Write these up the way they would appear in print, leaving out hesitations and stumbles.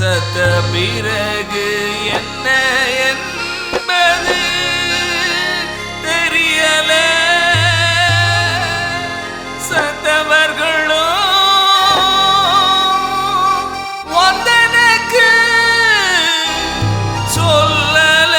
சத்த பிறகு என்ன என்பது தெரியல. சத்தவர்களும் வந்தனுக்கு சொல்லல.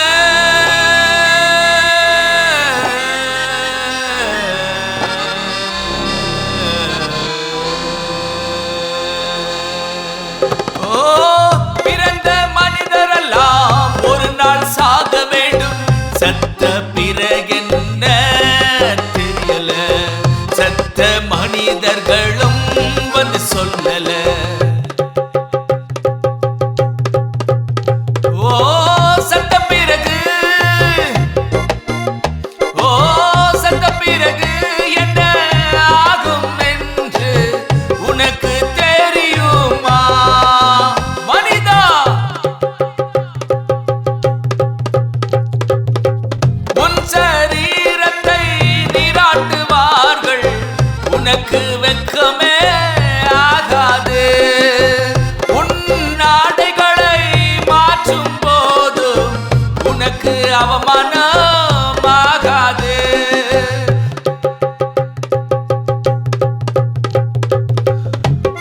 சாக வேண்டும். சத்த பிறகென்ன தெரியல. சத்த மனிதர்களும் வந்து சொல்லல. ஓ சத்த பிறகு, ஓ சத்த பிறகு என்ன ஆகும் என்று உனக்கு தெரியுமா? சரீரத்தை நீராட்டுவார்கள். உனக்கு வெட்கமே ஆகாது. உன் நாடைகளை மாற்றும் போது உனக்கு அவமானம் ஆகாது.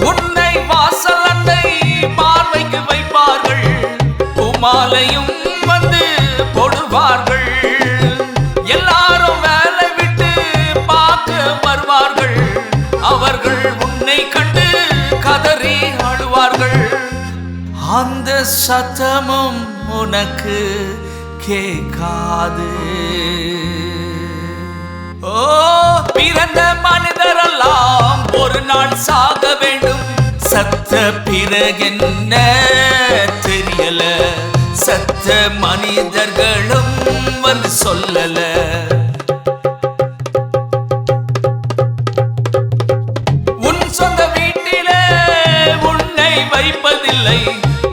உன்னை வாசல் அண்டை பார்வைக்கு வைப்பார்கள். பூமாலையும் வந்து போடுவார்கள். எல்லாரும் வேலை விட்டு பார்க்க வருவார்கள். அவர்கள் உன்னை கண்டு கதறி அழுவார்கள். அந்த சத்தமும் உனக்கு கேட்காது. ஓ பிறந்த மனிதரெல்லாம் ஒரு நாள் சாக வேண்டும். சத்த பிறகென்ன தெரியல. சத்த மனிதர்களும் வந்து சொல்லல. உன் சொந்த வீட்டிலே உன்னை வைப்பதில்லை.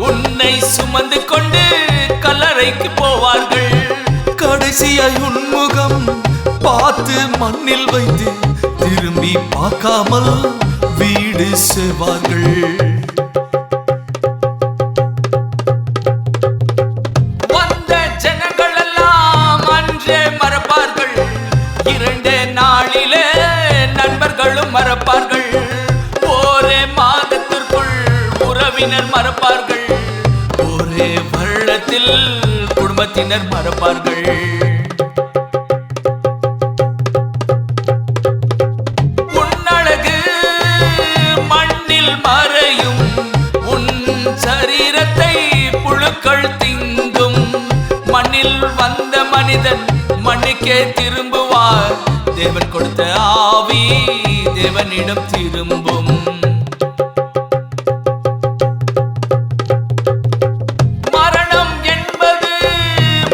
உன்னை சுமந்து கொண்டு கல்லறைக்கு போவார்கள். கடைசியாய் உன்முகம் பார்த்து மண்ணில் வைத்து திரும்பி பார்க்காமல் வீடு செல்வார்கள். மறப்பார்கள். 2 நாளிலே நண்பர்களும் மறப்பார்கள். ஒரே மாதத்திற்குள் உறவினர் மறப்பார்கள். ஒரே வருடத்தில் குடும்பத்தினர் மறப்பார்கள். உன்னழகு மண்ணில் மறையும். உன் சரீரத்தை புழுக்கள் திங்கும். மண்ணில் வந்த மனிதன் மண்ணுக்கே திரும்புவார். தேவன் கொடுத்த ஆவி தேவனிடம் திரும்பும். மரணம் என்பது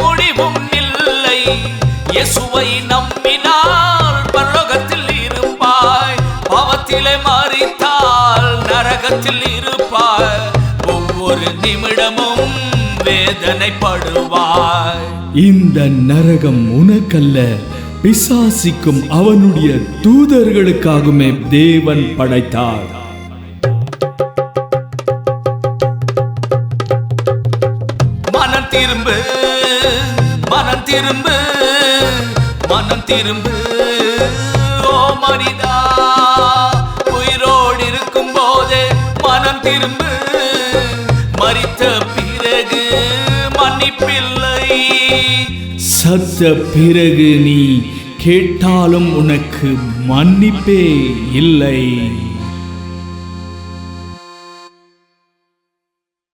முடிவும் இல்லை. இயேசுவை நம்பினால் பரலோகத்தில் இருப்பாய். பாவத்திலே மரித்தால் நரகத்தில் இருப்பாய். ஒவ்வொரு நிமிடமும் வேதனைப்படுவாய். இந்த நரகம் உனக்கல்ல, பிசாசிக்கும் அவனுடைய தூதர்களுக்காகவே தேவன் படைத்தார். மனம் திரும்பு, மனம் திரும்பு, மனம் திரும்பு. ஓ மனிதா, உயிரோடு இருக்கும் போதே மனம் திரும்பு. மரித்த பிறகு மன்னிப்பில்லை. சத்த பிறகு நீ கேட்டாலும் உனக்கு மன்னிப்பே இல்லை.